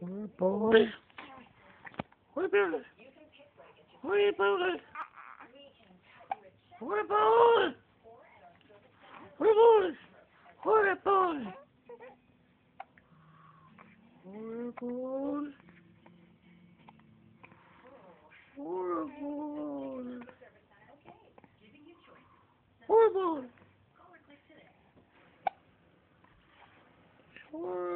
Oh boy. What about it? What about it? What about it? What about it? What about it? What about it? What about it? What about it? What